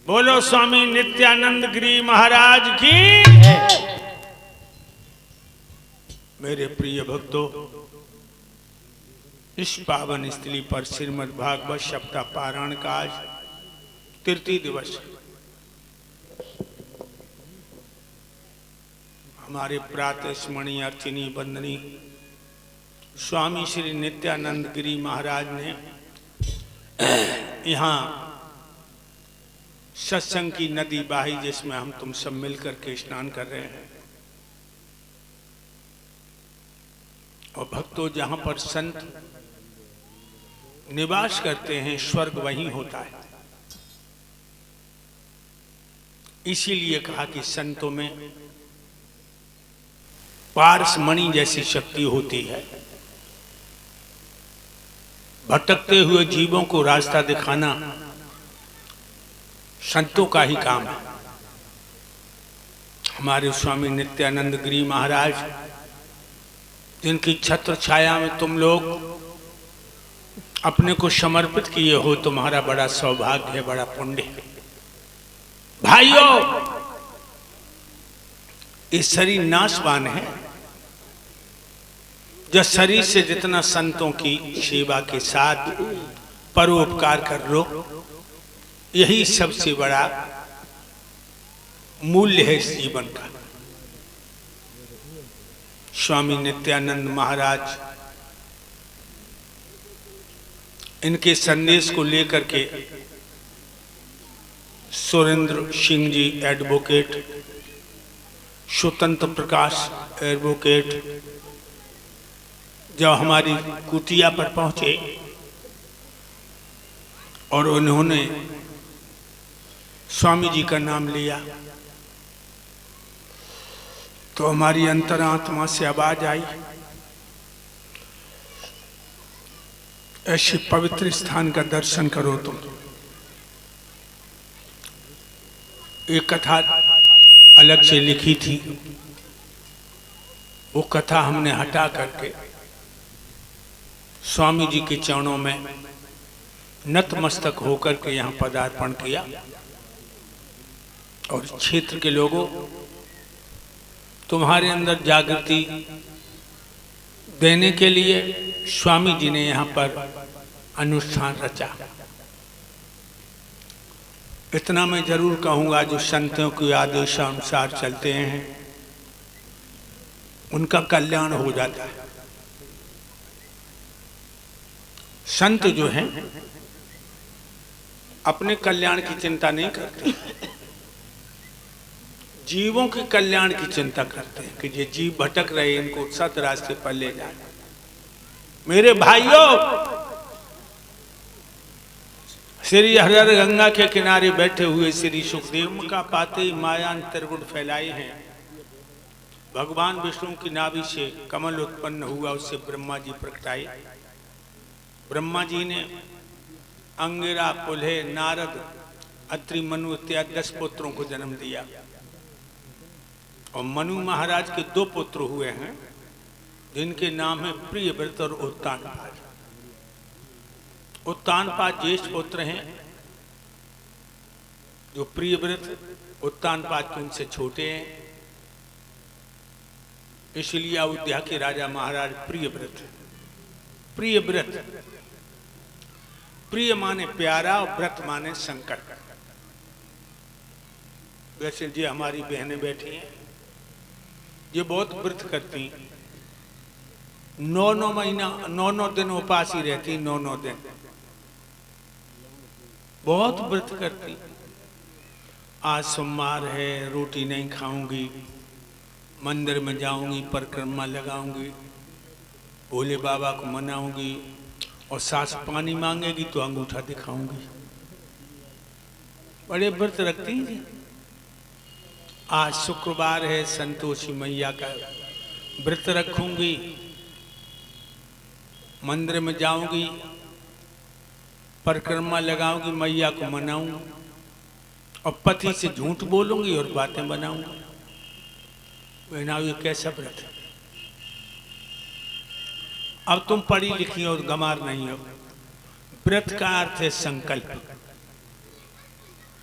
बोलो स्वामी नित्यानंद गिरी महाराज की। मेरे प्रिय भक्तों, इस पावन स्थली पर श्रीमद् भागवत सप्ताह पारायण का आज तृतीय दिवस है। हमारे प्रातः स्मरणीय अर्चनी वंदनी स्वामी श्री नित्यानंद गिरी महाराज ने यहाँ सत्संग की नदी बही, जिसमें हम तुम सब मिलकर के स्नान कर रहे हैं। और भक्तों, जहां पर संत निवास करते हैं स्वर्ग वहीं होता है। इसीलिए कहा कि संतों में पारसमणि जैसी शक्ति होती है। भटकते हुए जीवों को रास्ता दिखाना संतों का ही काम है। हमारे स्वामी नित्यानंद गिरी महाराज, जिनकी छत्र छाया में तुम लोग अपने को समर्पित किए हो, तुम्हारा बड़ा सौभाग्य है, बड़ा पुण्य है। भाइयों, इस शरीर नाशवान है। जो शरीर से जितना संतों की सेवा के साथ परोपकार कर लो, यही सबसे बड़ा मूल्य है इस जीवन का। स्वामी नित्यानंद महाराज इनके संदेश को लेकर के सुरेंद्र सिंह जी एडवोकेट, स्वतंत्र प्रकाश एडवोकेट, जब हमारी कुटिया पर पहुंचे और उन्होंने स्वामी जी का नाम लिया, तो हमारी अंतरात्मा से आवाज आई, ऐसे पवित्र स्थान का दर्शन करो तुम। एक कथा अलग से लिखी थी, वो कथा हमने हटा करके स्वामी जी के चरणों में नतमस्तक होकर के यहाँ पदार्पण किया। और क्षेत्र के लोगों, तुम्हारे अंदर जागृति देने के लिए स्वामी जी ने यहाँ पर अनुष्ठान रचा। इतना मैं जरूर कहूँगा, जो संतों के आदेशानुसार चलते हैं उनका कल्याण हो जाता है। संत जो हैं अपने कल्याण की चिंता नहीं करते, जीवों के कल्याण की चिंता करते हैं कि ये जीव भटक रहे, इनको सत रास्ते पर ले जाए। मेरे भाइयों, श्री हरिहर गंगा के किनारे बैठे हुए श्री सुखदेव का पाते ही माया त्रिगुण फैलाए हैं। भगवान विष्णु की नाभि से कमल उत्पन्न हुआ, उससे ब्रह्मा जी प्रकटाए। ब्रह्मा जी ने अंगिरा, पुलहे, नारद, अत्रि, मनु इत्यादि 10 पुत्रों को जन्म दिया। और मनु महाराज के 2 पुत्र हुए हैं, जिनके नाम है प्रियव्रत और उत्तानपाद। उत्तानपाद ज्येष्ठ पुत्र हैं, जो प्रियव्रत उत्तानपाद के उनसे छोटे हैं। इसलिए अयोध्या के राजा महाराज प्रियव्रत। प्रियव्रत, प्रिय माने प्यारा और व्रत माने संकट। वैसे जी हमारी बहनें बैठी हैं, ये बहुत व्रत करती, 9-9 महीना 9-9 दिन उपास ही रहती, 9-9 दिन बहुत व्रत करती। आज सोमवार है, रोटी नहीं खाऊंगी, मंदिर में जाऊंगी, परिक्रमा लगाऊंगी, भोले बाबा को मनाऊंगी, और सास पानी मांगेगी तो अंगूठा दिखाऊंगी। बड़े व्रत रखती हैं। आज शुक्रवार है, संतोषी मैया का व्रत रखूंगी, मंदिर में जाऊंगी, परिक्रमा लगाऊंगी, मैया को मनाऊंगी, और पति से झूठ बोलूंगी और बातें बनाऊंगी। बहनाओ, ये कैसा व्रत है? अब तुम पढ़ी लिखी और गमार नहीं हो। व्रत का अर्थ है संकल्प।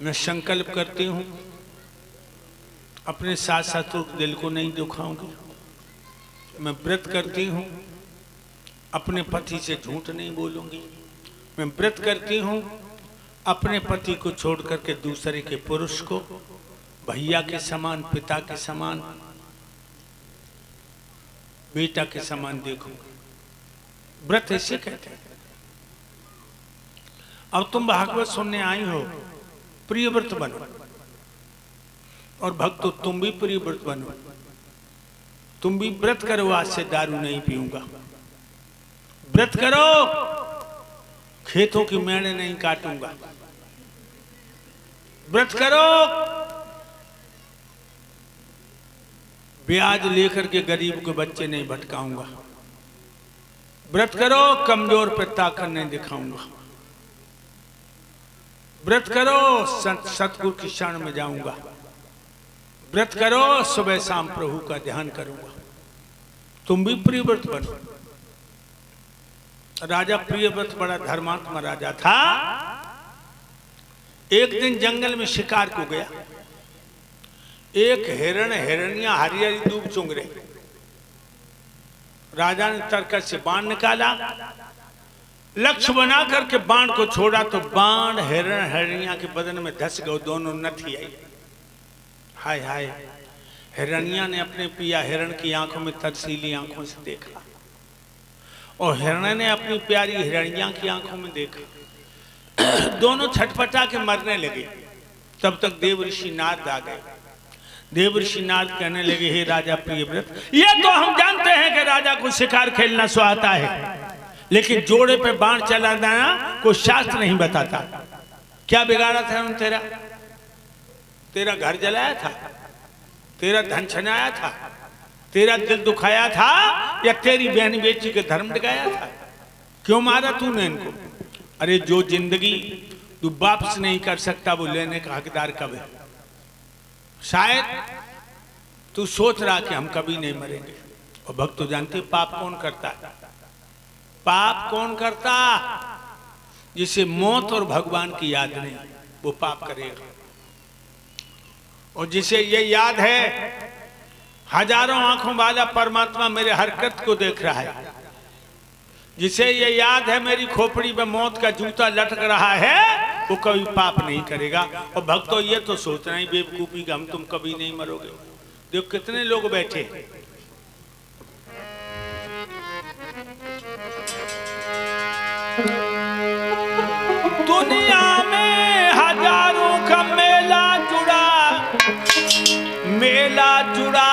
मैं संकल्प करती हूं अपने सास ससुर के दिल को नहीं दुखाऊंगी। मैं व्रत करती हूं अपने पति से झूठ नहीं बोलूंगी। मैं व्रत करती हूं अपने पति को छोड़ करके दूसरे के पुरुष को भैया के समान, पिता के समान, बेटा के समान देखूंगा। व्रत ऐसे कहते हैं। अब तुम भागवत सुनने आई हो, प्रिय व्रत बनो। और भक्तों तुम भी प्रिय व्रत बनो। तुम भी व्रत करो, आज से दारू नहीं पीऊंगा। व्रत करो, खेतों की मेढ़े नहीं काटूंगा। व्रत करो, ब्याज लेकर के गरीब के बच्चे नहीं भटकाऊंगा। व्रत करो, कमजोर पे ताकत नहीं दिखाऊंगा। व्रत करो, सतगुरु की शरण में जाऊंगा। व्रत करो, सुबह शाम प्रभु का ध्यान करूंगा। तुम भी प्रियव्रत बनो। राजा प्रियव्रत बड़ा धर्मात्मा राजा था। एक दिन जंगल में शिकार को गया। एक हिरण हिरनिया हरिहरी दूब चुंग रहे। राजा ने तरकस से बाण निकाला, लक्ष्य बना करके बाण को छोड़ा तो बाण हिरण हिरनिया के बदन में धस गए, दोनों नठी आई। हाय हाय, हिरनिया ने अपने पिया हिरण की आंखों में तरसीली आंखों से देखा और हिरण ने अपनी प्यारी हिरनिया की आंखों में देखा। दोनों छटपटा के मरने लगे। तब तक देव ऋषि नारद आ गए। देव ऋषि नारद कहने लगे, हे राजा प्रियव्रत, ये तो हम जानते हैं कि राजा को शिकार खेलना सुहाता है, लेकिन जोड़े पे बाण चला देना कोई शास्त्र नहीं बताता। क्या बिगाड़ा था उन तेरा? तेरा घर जलाया था, तेरा धन छनाया था, तेरा दिल दुखाया था, या तेरी बहन बेटी के धर्म डगाया था? क्यों मारा तूने इनको? अरे जो जिंदगी तू वापस नहीं कर सकता वो लेने का हकदार कब है? शायद तू सोच रहा कि हम कभी नहीं मरेंगे। और भक्त तो जानते पाप कौन करता है? पाप कौन करता? जिसे मौत और भगवान की याद नहीं, वो पाप करेगा। और जिसे ये याद है हजारों आंखों वाला परमात्मा मेरे हरकत को देख रहा है, जिसे ये याद है मेरी खोपड़ी में मौत का जूता लटक रहा है, वो कभी पाप नहीं करेगा। और भक्तों ये तो सोचना ही बेवकूफी का हम तुम कभी नहीं मरोगे। देखो कितने लोग बैठे। दुनिया में हजारों का मेला जुड़ा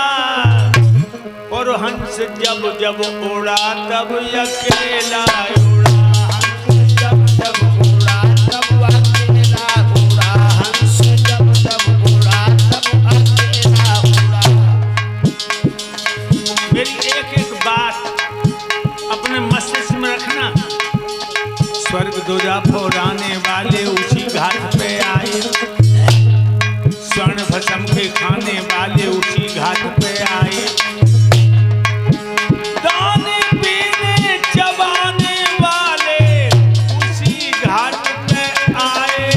और हंस जब जब उड़ा तब अकेला उड़ा। हंस जब जब उड़ा तब अकेला उड़ा। हंस जब जब उड़ा तब अकेला उड़ा। मेरी एक एक बात अपने मस्तिष्क में रखना। स्वर्ग ध्वजा फहराने वाले उसी घाट पे आए, स्वर्ण भस्म के खाने वाले उसी घाट पे आए, दाने पीने चबाने वाले उसी घाट पे आए,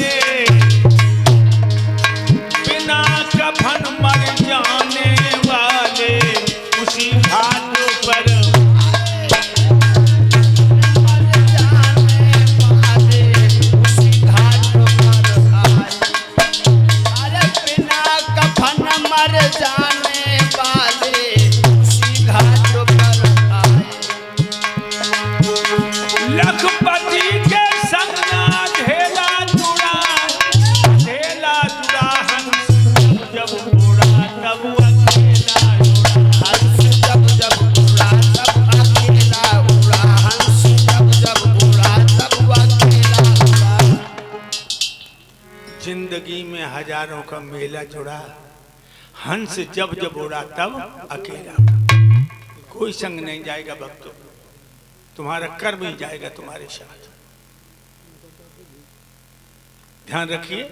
बिना कफन मर जाने वाले उसी घाट पर जाने वाले उसी घाट पर आए। लखपति के संग ढेला जुड़ा हंस जब उड़ा तब अकेला उड़ा। हंस जब जब उड़ा तब अकेला उड़ा। हंस जब जब उड़ा तब अकेला उड़ा। जिंदगी में हजारों का मेला जुड़ा, हंस जब जब उड़ा तब अकेला। कोई संग नहीं जाएगा भक्तों, तुम्हारा कर्म ही जाएगा तुम्हारे साथ। ध्यान रखिए,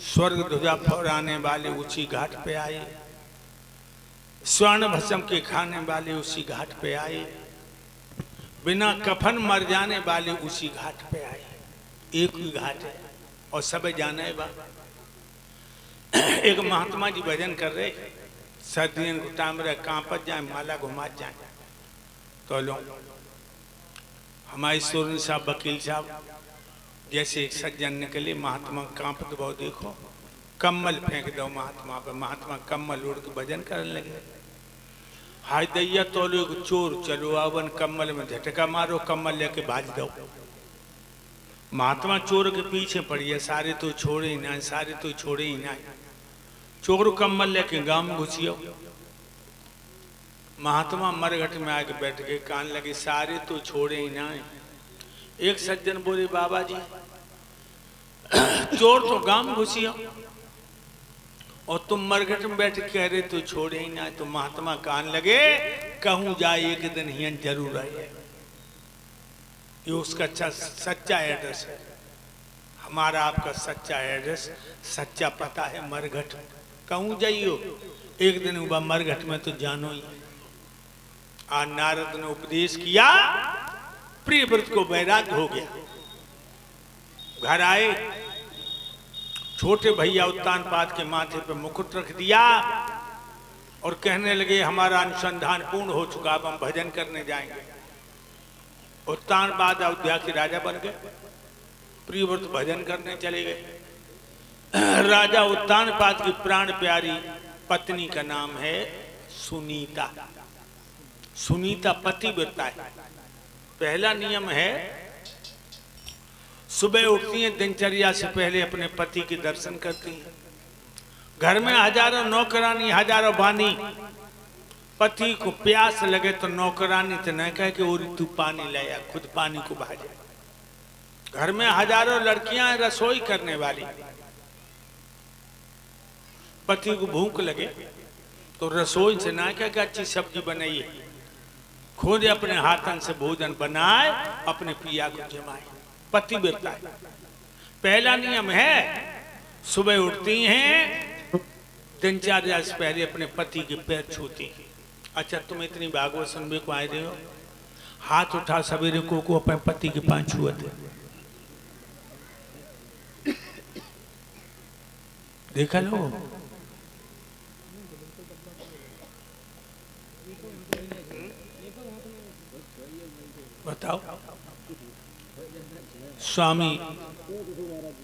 स्वर्ग ध्वजा फहराने वाले उसी घाट पे आए, स्वर्ण भस्म के खाने वाले उसी घाट पे आए, बिना कफन मर जाने वाले उसी घाट पे आए। एक ही घाट है और सब जाना है बा। एक महात्मा जी भजन कर रहे, सर्दियों को टाइम रहे, कांपत जाए, माला घुमा जाए, तो लो हमारे सोरन साहब वकील साहब जैसे एक सज्जन निकले, महात्मा कांपत बहुत, देखो कम्बल फेंक दो महात्मा पे, महात्मा कम्बल उड़ के भजन करने लगे। हाय दैया तो लोग चोर चलो आवन, कम्बल में झटका मारो, कम्बल लेके भाज दो। महात्मा चोर के पीछे पड़ी, सारे तो छोड़े ही ना, सारे तो छोड़े ही ना। चोर कम्बल लेके गांव में घुसियो। महात्मा मरघट में आके बैठ गए, कान लगे, सारे तो छोड़े ही ना। एक सज्जन बोले, बाबा जी चोर तो गांव में घुसियो और तुम मरघट में बैठ कह रहे तो छोड़े ही ना। तो महात्मा कान लगे, कहूं जाए एक दिन ही जरूर आए। ये उसका सच्चा एड्रेस है, हमारा आपका सच्चा एड्रेस, सच्चा पता है मरघट। कहूं जाइयो एक दिन हुआ मरघट में तो जानो ही। आज नारद ने उपदेश किया, प्रियव्रत को वैराग्य हो गया। घर आए, छोटे भैया उत्तानपाद के माथे पे मुकुट रख दिया और कहने लगे, हमारा अनुसंधान पूर्ण हो चुका, अब हम भजन करने जाएंगे। उत्तानपाद अयोध्या के राजा बन गए, प्रियव्रत भजन करने चले गए। राजा उत्तानपाद की प्राण प्यारी पत्नी का नाम है सुनीता। सुनीता पतिव्रता है। पहला नियम है, सुबह उठती हैं, दिनचर्या से पहले अपने पति के दर्शन करती हैं। घर में हजारों नौकरानी, हजारों बानी, पति को प्यास लगे तो नौकरानी तो न कहे कि ओरी तू पानी लाया, खुद पानी को भाजे। घर में हजारों लड़कियां रसोई करने वाली, पति को भूख लगे तो रसोई से ना कहे कि अच्छी सब्जी बनाइए, खुद अपने हाथन से भोजन बनाए, अपने पिया को जमाए। पतिव्रता है। पहला नियम है, सुबह उठती हैं, दिनचर्या से पहले अपने पति के पैर छूती हैं। अच्छा, तुम इतनी भागवत सुनने को आए रहे हो, हाथ उठा सवेरे को अपने पति के पांव छुए थे, देखा लो। बताओ, स्वामी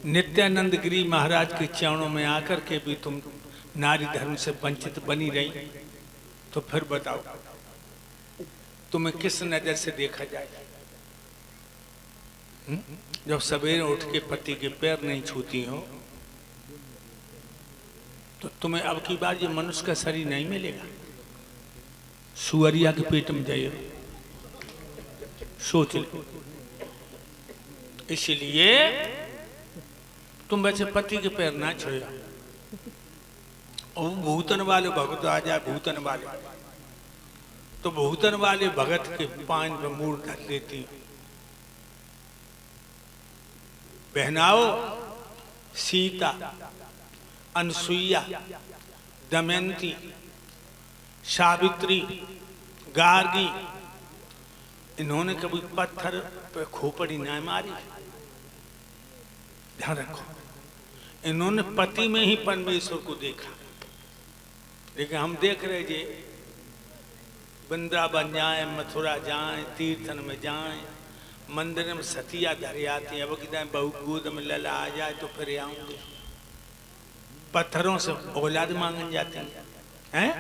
नित्यानंद गिरी महाराज के चरणों में आकर के भी तुम नारी धर्म से वंचित बनी रही, तो फिर बताओ तुम्हें किस नजर से देखा जाए? जब सवेरे उठ के पति के पैर नहीं छूती हो तो तुम्हें अब की बार ये मनुष्य का शरीर नहीं मिलेगा, सुअरिया के पेट में जाइए, सोच लो। इसलिए तुम वैसे पति के पैर ना छोड़ो। और भूतन वाले भगत आ जाए, भूतन वाले तो भूतन वाले भगत के पांव पर मूड़ धर लेती। बहनाओ, सीता, अनसुईया, दमयंती, सावित्री, गार्गी, इन्होंने कभी पत्थर पे खोपड़ी ना मारी। ध्यान रखो, इन्होंने पति में ही परमेश्वर को देखा। लेकिन हम देख रहे जी, वृंदावन जाए, मथुरा जाए, तीर्थन में जाए, मंदिर में सतिया धरे आती है, अब कितना बहू गोद में लला आ जाए तो फिर आऊंगे। पत्थरों से औलाद मांगन जाते हैं।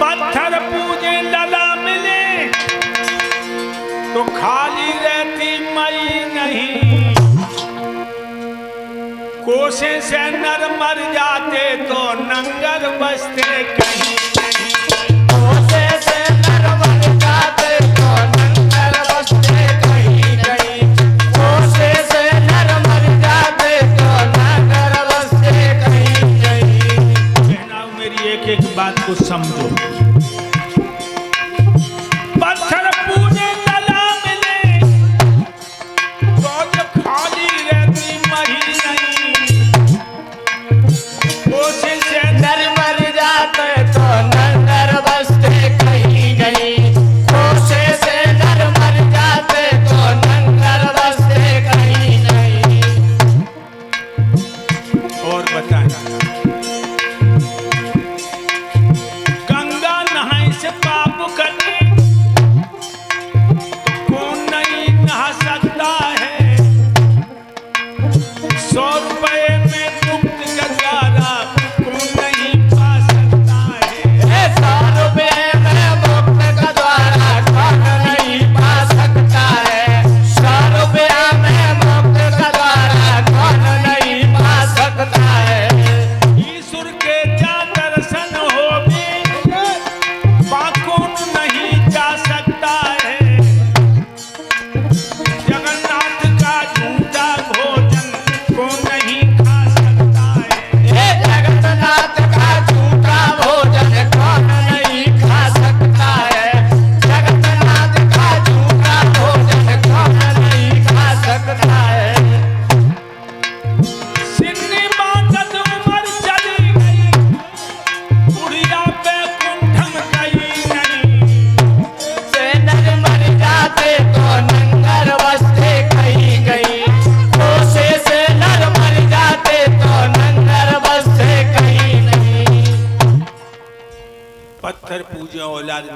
पत्थर पूजे लला मिले तो खाली रहती मई नहीं, कोसे से नर मर जाते तो नंगर बसते कहीं नहीं। कोसे से नर मर जाते तो नंगर बसते कहीं नहीं। कोसे से नर मर जाते तो नंगर बसते कहीं नहीं। कहना मेरी एक एक बात को समझो। पत्थर पूजे लला मिले तो जब खाली रहती मही नहीं, कोशिश से नर मर जाते तो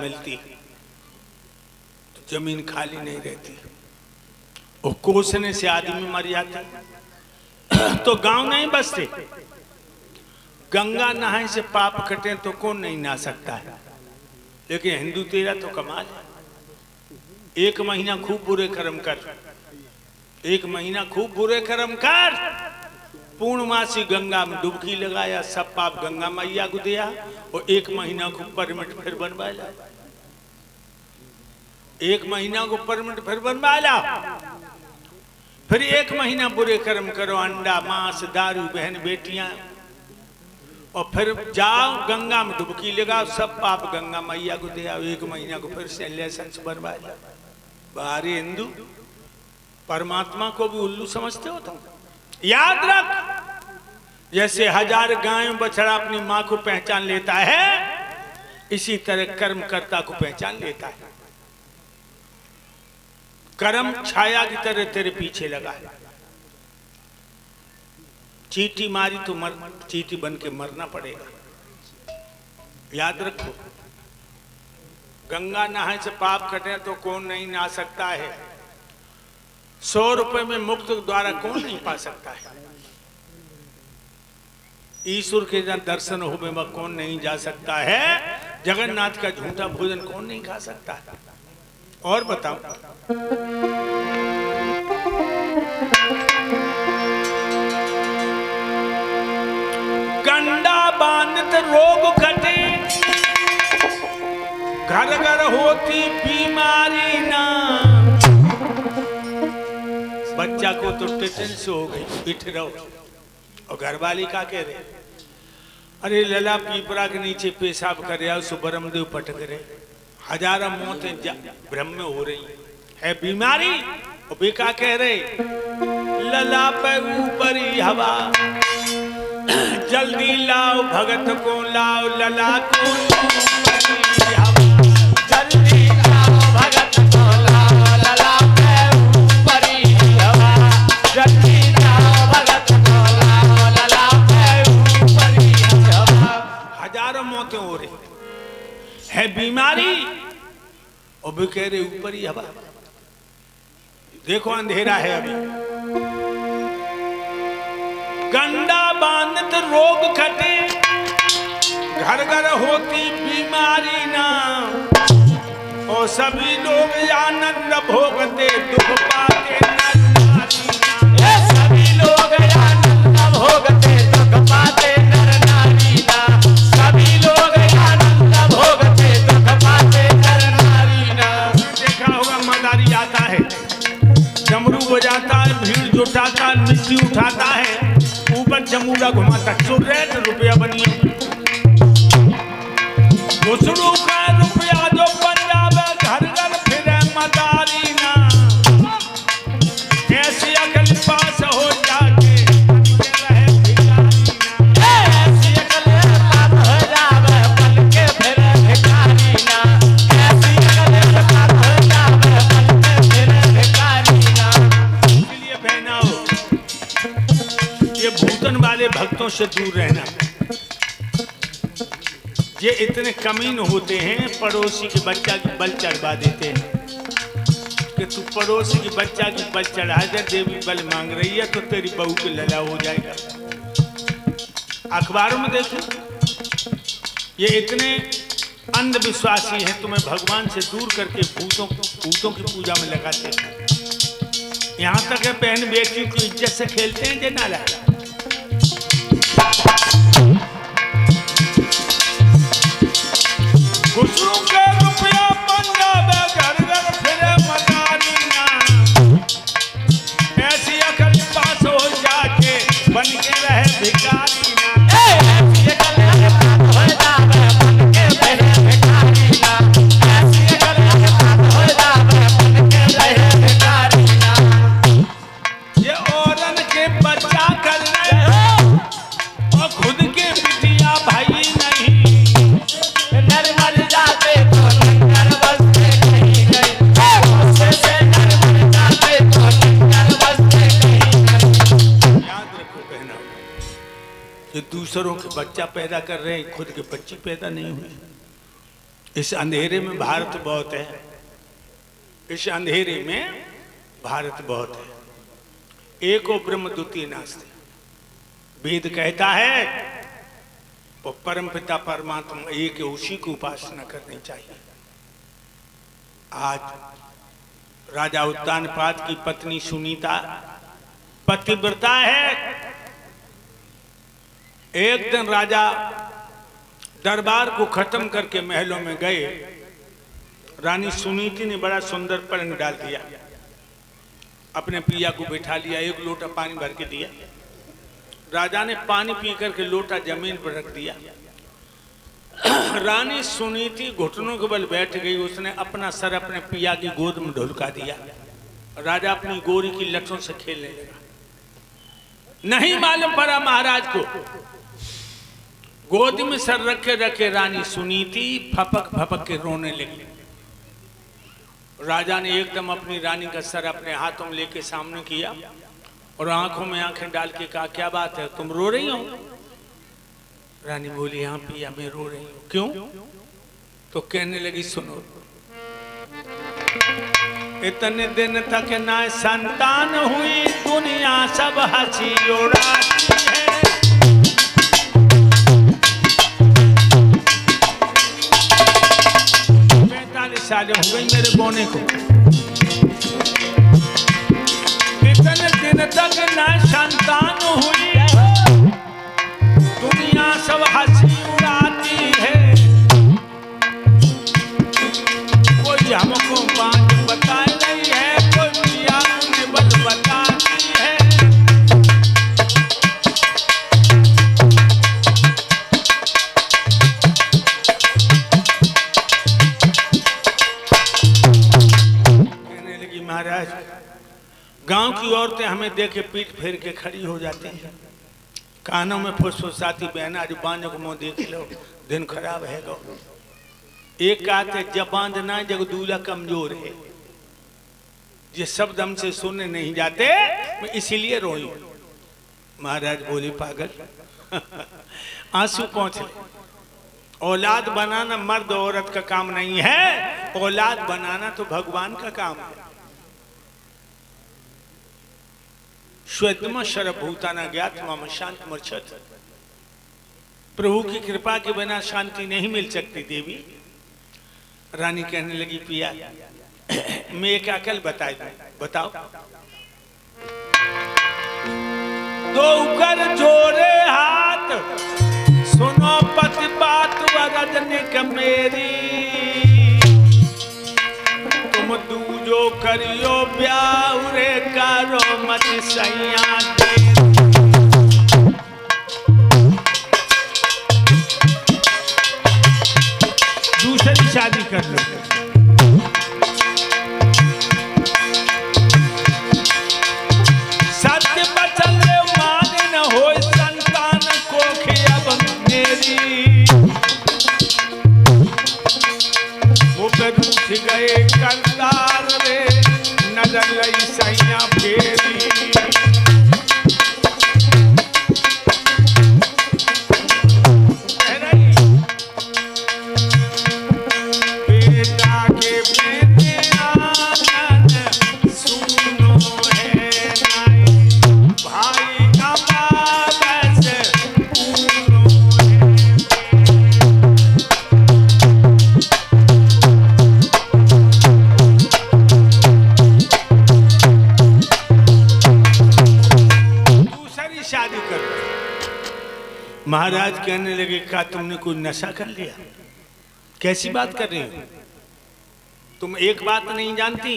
मिलती तो जमीन खाली नहीं रहती, और कोसने से आदमी मर जाते तो गांव नहीं बसते। गंगा नहाए से पाप कटे तो कौन नहीं नहा सकता है, लेकिन हिंदू तेरा तो कमाल है। एक महीना खूब बुरे कर्म कर, एक महीना खूब बुरे कर्म कर, पूर्णमासी गंगा में डुबकी लगाया, सब पाप गंगा मैया को दिया, और एक महीना को परमिट फिर बनवाया, एक महीना को परमिट फिर बनवाया, फिर एक महीना बुरे कर्म करो, अंडा मांस दारू बहन बेटियां, और फिर जाओ गंगा में डुबकी लगाओ, सब पाप गंगा मैया को दिया, एक महीना को फिर से लाइसेंस बनवाया। बाहरी हिंदू परमात्मा को भी उल्लू समझते हो तुम। याद रख, जैसे 1000 गाय बछड़ा अपनी मां को पहचान लेता है, इसी तरह कर्मकर्ता को पहचान लेता है। कर्म छाया की तरह तेरे पीछे लगा है। चींटी मारी तो चींटी बन के मरना पड़ेगा। याद रखो, गंगा नहाए से पाप कटे तो कौन नहीं नहा सकता है। 100 रुपए में मुक्त द्वारा कौन नहीं पा सकता है। ईश्वर के जहाँ दर्शन हो में कौन नहीं जा सकता है। जगन्नाथ का झूठा भोजन कौन नहीं खा सकता है। और बताओ, गंडा बांधत रोग घटे, घर घर होती बीमारी ना। बच्चा को तो टेंशन से हो गई, बैठ रहो, और घरवाली का कह रहे, अरे लला पीपरा के नीचे पेशाब कर रहा, सुब्रह्म देव पटक रहे, हजारों मौतें ब्रह्म में हो रही है बीमारी। और बेका कह रहे, लला पे ऊपर ही हवा, जल्दी लाओ भगत को लाओ, लला को जल्दी लाओ भगत को लाओ, लला पे ऊपर ही हवा, जल्दी लाओ भगत को लाओ, लला पे ऊपर ही हवा। हजारों मौतें हो रही है बीमारी, और भी कह रहे ऊपर ही हवा। देखो अंधेरा है अभी। गंडा बांधत रोग खटे, घर घर होती बीमारी ना। और सभी लोग आनंद भोगते, दुख पाते नर नारी ना। सभी लोग आनंद भोगते, दुख पाते नर नारी ना। सभी लोग आनंद भोगते, दुख पाते नर नारी ना। देखा होगा, मदारी आता है, डमरू बजाता है, भीड़ जुटाता है, मिट्टी उठाता है, ऊपर जमूरा घुमाता, 64 रुपया बनिए। घुसरू का रुपया जो पंजाब घर घर फिरे मदारी ना। ऐसी अकल पास हो जाके रहे भिखारी ना। ऐसी अकल पास हो जावे बन के फिरे भिखारी ना। ऐसी अकल पास हो जावे बन के फिरे भिखारी ना। इसलिए बहनाओ, ये भूतन वाले भक्तों से दूर रहना। ये इतने कमीन होते हैं, पड़ोसी के बच्चा की बल चढ़वा देते हैं कि तू पड़ोसी की बच्चा की बल चढ़ा दे, देवी बल मांग रही है तो तेरी बहू के लला हो जाएगा। अखबारों में देखो, ये इतने अंधविश्वासी हैं, तुम्हें भगवान से दूर करके भूतों की पूजा में लगाते हैं। यहाँ तक है बहन बेटी की इज्जत से खेलते हैं जे नाला। खुशरू के रुपया पंजाब घर घर फिरे मदारी ना। ऐसी अकल पास हो जाके बन के रहे भिखारी ना। ऐसी अकल पास हो जावे बन के फिरे भिखारी ना। ऐसी अकल पास हो जावे बन के रहे भिखारी ना। ये औरन के बच्चा कर रहे हो और खुद के बिटिया भाई नहीं। नर मर जाते तो नंगर बसते कहीं गए। उससे नर मर जाते तो नंगर बसते कहीं गए। याद रखो बहना, ये दूसरों के बच्चा पैदा कर रहे हैं, खुद के बच्ची पैदा नहीं हुई। इस अंधेरे में भारत बहुत है, इस अंधेरे में भारत बहुत है। एको ब्रह्म द्वितीय नास्ति, वेद कहता है वो परम पिता परमात्मा एक है, उसी की उपासना करनी चाहिए। आज राजा उत्तानपाद की पत्नी सुनीता पतिव्रता है। एक दिन राजा दरबार को खत्म करके महलों में गए, रानी सुनीति ने बड़ा सुंदर पलंग डाल दिया, अपने पिया को बिठा लिया, एक लोटा पानी भर के दिया। राजा ने पानी पी करके लोटा जमीन पर रख दिया। रानी सुनीति घुटनों के बल बैठ गई, उसने अपना सर अपने पिया की गोद में ढुलका दिया। राजा अपनी गोरी की लठों से खेलने लगा। नहीं मालूम पड़ा महाराज को, गोद में सर रखे रखे रानी सुनीति फपक फपक के रोने लगी। राजा ने एकदम अपनी रानी का सर अपने हाथों में लेके सामने किया और आंखों में आंखें डाल के कहा, क्या बात है, तुम रो रही हो? रानी बोली, हाँ पिया मैं रो रही हूँ। क्यों? तो कहने लगी, सुनो, इतने दिन तक ना संतान हुई, दुनिया सब हंसी उड़ाती है। 45 साल हो गई मेरे बोने को, इतने दिन तक ना संतान हुई, दुनिया सब हंसी उड़ाती है। कोई हमको बात बता रही है, कोई पिया ने बस बताती है। कहने लगी, महाराज गांव की औरतें हमें देख के पीठ फेर के खड़ी हो जाती हैं, कानों में फुसफुसाती, बहना जो बांझ को मुंह देख लो, दिन खराब है गो। एक कहते जब बांधना जग दूल्हा कमजोर है, ये शब्द हमसे सुनने नहीं जाते, मैं इसीलिए रोई। महाराज बोले, पागल आंसू पहुंच ले। औलाद बनाना मर्द औरत का काम नहीं है, औलाद बनाना तो भगवान का काम है। श्वेतम शरभूताना ज्ञात मम शांत मूर्छत, प्रभु की कृपा के बिना शांति नहीं मिल सकती देवी। रानी कहने लगी, पिया मैं एक अकल बताई दूं, बताओ। दो कर जोड़े हाथ, सुनो पति बात वरजनिक मेरी, तुम दूजो करियो ब्याह रे करो मत सैया दे। दूसरी शादी कर लो। सत्य बचन मान न हो संतान को खियाब मेरी, वो पे रूठ गए करतार रे, नजर लई सैया फेरी। महाराज कहने लगे, क्या तुमने कोई नशा कर लिया? कैसी बात कर रही हो तुम? एक बात नहीं जानती,